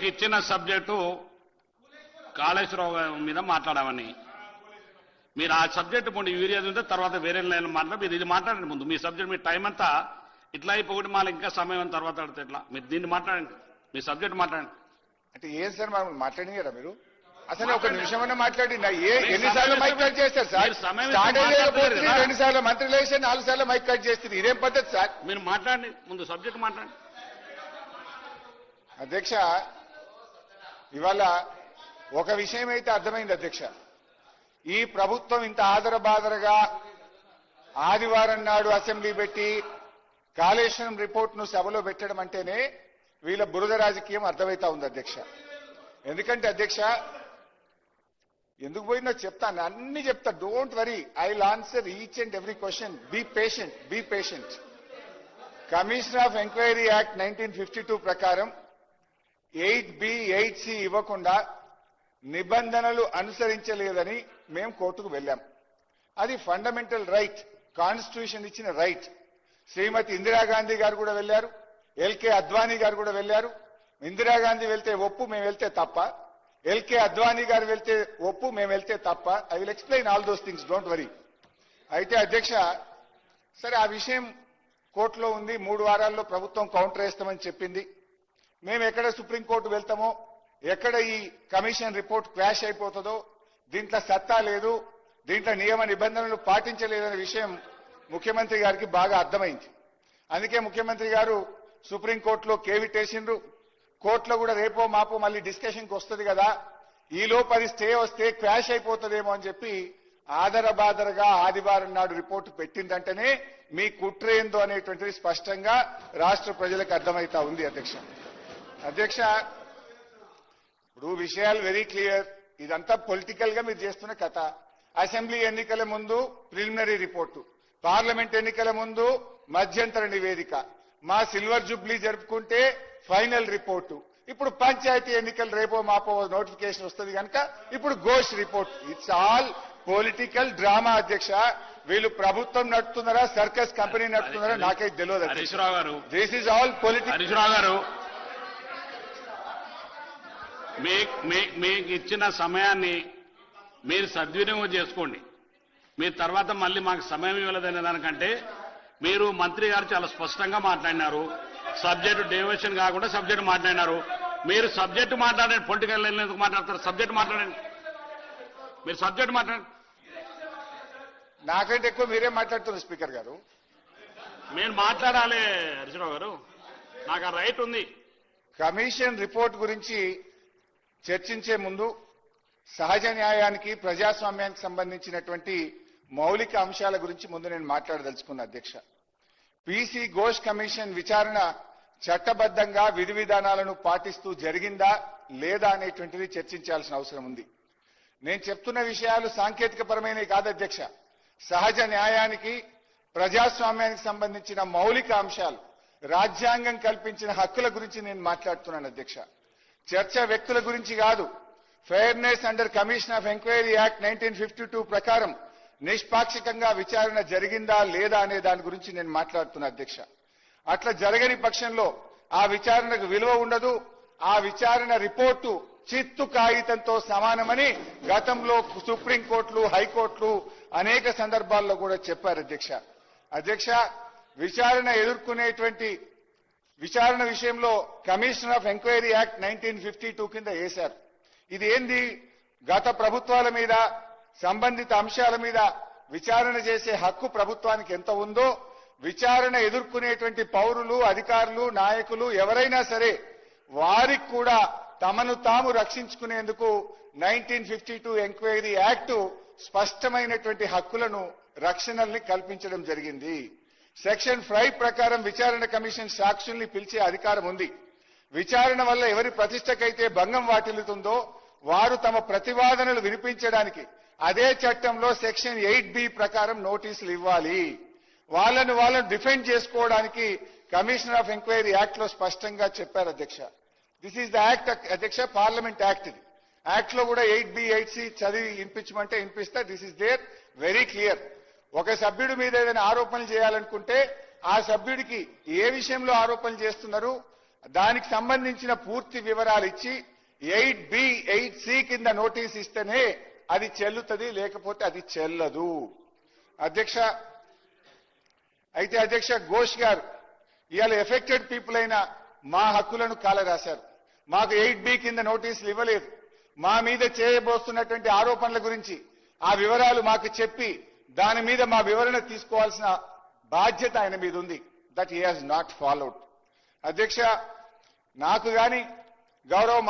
మీకు ఇచ్చిన సబ్జెక్టు కాళేశ్వరరావు మీద మాట్లాడమని మీరు ఆ సబ్జెక్టు ముందు యూరియా ఉంటే తర్వాత వేరే లైన్ మాట్లాడి మీరు ఇది మాట్లాడండి ముందు మీ సబ్జెక్ట్ మీ టైం అంతా ఇట్లా అయిపోయి మళ్ళీ ఇంకా సమయం తర్వాత అడితే ఎట్లా మీరు దీన్ని మాట్లాడండి మీ సబ్జెక్ట్ మాట్లాడండి అంటే ఏం సార్ మనం మాట్లాడింది కదా మీరు అసలు ఒక నిమిషం మాట్లాడి ఎన్నిసార్లు మైక్ కట్ చేస్తారు సార్ స్టార్ట్ అయ్యేది 2 సార్లు మంత్రి లేచి 4 సార్లు మైక్ కట్ చేస్తుంది ఇదేం పద్ధతి సార్ మీరు మాట్లాడండి ముందు సబ్జెక్ట్ మాట్లాడండి అధ్యక్ష ఇవాళ ఒక విషయం అయితే అర్థమైంది అధ్యక్ష ఈ ప్రభుత్వం ఇంత ఆదరబాదరగా ఆదివారం నాడు అసెంబ్లీ పెట్టి కాళేశ్వరం రిపోర్ట్ను సభలో పెట్టడం అంటేనే వీళ్ళ బురద రాజకీయం అర్థమైతా ఉంది అధ్యక్ష ఎందుకంటే అధ్యక్ష ఎందుకు పోయిందో చెప్తాను అన్ని చెప్తా don't worry I will answer each and every question be patient commission of enquiry act 1952 ప్రకారం 8B 8C ఇవ్వకుండా నిబంధనలు అనుసరించలేదని మేము కోర్టుకు వెళ్ళాం అది ఫండమెంటల్ రైట్ కాన్స్టిట్యూషన్ ఇచ్చిన రైట్ శ్రీమతి ఇందిరాగాంధీ గారు కూడా వెళ్లారు ఎల్కే అద్వానీ గారు కూడా వెళ్లారు ఇందిరాగాంధీ వెళ్తే ఒప్పు మేము వెళ్తే తప్ప ఎల్కే అద్వానీ గారు వెళ్తే ఒప్పు మేము వెళ్తే తప్ప I will explain all those things don't worry అయితే అధ్యక్ష సరే ఆ విషయం కోర్టులో ఉంది 3 వారాల్లో ప్రభుత్వం కౌంటర్ వేస్తామని చెప్పింది మేము ఎక్కడ సుప్రీంకోర్టు వెళ్తామో ఎక్కడ ఈ కమిషన్ రిపోర్ట్ క్రాష్ అయిపోతుందో దీంట్లో సత్తా లేదు దీంట్లో నియమ నిబంధనలు పాటించలేదనే విషయం ముఖ్యమంత్రి గారికి బాగా అర్థమైంది అందుకే ముఖ్యమంత్రి గారు సుప్రీంకోర్టులో కేవిటేసిండ్రు కోర్టులో కూడా రేపో మాపో మళ్ళీ డిస్కషన్కి వస్తుంది కదా ఈ లోపు అది స్టే వస్తే క్రాష్ అయిపోతుందేమో అని చెప్పి ఆదరబాదరగా ఆదివారం నాడు రిపోర్టు పెట్టిందంటేనే మీ కుట్ర ఏందో అనేటువంటిది స్పష్టంగా రాష్ట్ర ప్రజలకు అర్థమైతా ఉంది అధ్యక్ష ఇప్పుడు విషయాలు వెరీ క్లియర్ ఇదంతా పొలిటికల్ గా మీరు చేస్తున్న కథ అసెంబ్లీ ఎన్నికల ముందు ప్రిలిమినరీ రిపోర్టు పార్లమెంట్ ఎన్నికల ముందు మధ్యంతర నివేదిక మా సిల్వర్ జూబ్లీ జరుపుకుంటే ఫైనల్ రిపోర్టు ఇప్పుడు పంచాయతీ ఎన్నికలు రేపో మాపో నోటిఫికేషన్ వస్తుంది కనుక ఇప్పుడు Ghosh report it's all political drama అధ్యక్ష వీళ్ళు ప్రభుత్వం నడుపుతున్నారా సర్కస్ కంపెనీ నడుపుతున్నారా నాకైతే తెలియదు దిస్ ఈజ్ ఆల్ పొలిటికల్ మీకు ఇచ్చిన సమయాన్ని మీరు సద్వినియోగం చేసుకోండి మీరు తర్వాత మళ్ళీ మాకు సమయం ఇవ్వలేదనే దానికంటే మీరు మంత్రి గారు చాలా స్పష్టంగా మాట్లాడినారు సబ్జెక్టు డైవర్షన్ కాకుండా సబ్జెక్టు మాట్లాడినారు మీరు సబ్జెక్టు మాట్లాడండి పొలిటికల్ లైన్ ఎందుకు మాట్లాడతారు సబ్జెక్టు మాట్లాడండి మీరు సబ్జెక్టు మాట్లాడండి నాకంటే ఎక్కువ మీరే మాట్లాడుతున్నారు స్పీకర్ గారు మీరు మాట్లాడాలి హరీశ్రావు గారు నాకు ఆ రైట్ ఉంది కమిషన్ రిపోర్ట్ గురించి చర్చించే ముందు సహజ న్యాయానికి ప్రజాస్వామ్యానికి సంబంధించినటువంటి మౌలిక అంశాల గురించి ముందు నేను మాట్లాడదలుచుకున్నా అధ్యక్ష పీసీ ఘోష్ కమిషన్ విచారణ చట్టబద్ధంగా విధి విధానాలను పాటిస్తూ జరిగిందా లేదా అనేటువంటిది చర్చించాల్సిన అవసరం ఉంది నేను చెప్తున్న విషయాలు సాంకేతిక పరమైనవి కాదు అధ్యక్ష సహజ న్యాయానికి ప్రజాస్వామ్యానికి సంబంధించిన మౌలిక అంశాలు రాజ్యాంగం కల్పించిన హక్కుల గురించి నేను మాట్లాడుతున్నాను అధ్యక్ష చర్చ వ్యక్తుల గురించి కాదు fairness under commission of enquiry act 1952 ప్రకారం నిష్పాక్షికంగా విచారణ జరిగిందా లేదా అనే దాని గురించి నేను మాట్లాడుతున్నా అధ్యక్ష అట్లా జరగని పక్షంలో ఆ విచారణకు విలువ ఉండదు ఆ విచారణ రిపోర్టు చిత్తు కాగితంతో సమానమని గతంలో సుప్రీంకోర్టులు హైకోర్టులు అనేక సందర్భాల్లో కూడా చెప్పారు అధ్యక్ష విచారణ ఎదుర్కొనేటువంటి విచారణ విషయంలో కమిషన్ ఆఫ్ ఎంక్వైరీ యాక్ట్ 1952 కింద వేశారు ఇది ఏంది గత ప్రభుత్వాల మీద సంబంధిత అంశాల మీద విచారణ చేసే హక్కు ప్రభుత్వానికి ఎంత ఉందో విచారణ ఎదుర్కొనేటువంటి పౌరులు అధికారులు నాయకులు ఎవరైనా సరే వారికి కూడా తమను తాము రక్షించుకునేందుకు 1952 ఎంక్వైరీ యాక్ట్ స్పష్టమైనటువంటి హక్కులను రక్షణల్ని కల్పించడం జరిగింది సెక్షన్ 5 ప్రకారం విచారణ కమిషన్ సాక్షుల్ని పిలిచే అధికారం ఉంది విచారణ వల్ల ఎవరి ప్రతిష్టకైతే భంగం వాటిల్లుతుందో వారు తమ ప్రతివాదనలు వినిపించడానికి అదే చట్టంలో సెక్షన్ 8B ప్రకారం నోటీసులు ఇవ్వాలి వాళ్ళను డిఫెండ్ చేసుకోవడానికి కమిషన్ ఆఫ్ ఎంక్వైరీ యాక్ట్ లో స్పష్టంగా చెప్పారు అధ్యక్ష దిస్ ఈజ్ ద యాక్ట్ అధ్యక్ష పార్లమెంట్ యాక్ట్ ఇది యాక్ట్ లో కూడా 8B 8C చదివి వినిపించమంటే వినిపిస్తా this is there very clear ఒక సభ్యుడి మీద ఏదైనా ఆరోపణలు చేయాలనుకుంటే ఆ సభ్యుడికి ఏ విషయంలో ఆరోపణలు చేస్తున్నారు దానికి సంబంధించిన పూర్తి వివరాలు ఇచ్చి 8B 8C కింద నోటీస్ ఇస్తేనే అది చెల్లుతుంది, లేకపోతే అది చెల్లదు. అధ్యక్ష, అయితే అధ్యక్ష ఘోష్ గారు ఇవాళ ఎఫెక్టెడ్ పీపుల్ అయిన మా హక్కులను కాలరాశారు. మాకు 8B కింద నోటీసులు ఇవ్వలేదు. మా మీద చేయబోతున్నటువంటి ఆరోపణల గురించి ఆ వివరాలు మాకు చెప్పి దాని మీద మా వివరణ తీసుకోవాల్సిన బాధ్యత ఆయన మీద ఉంది. That he has not followed. అధ్యక్ష, నాకు గాని గౌరవ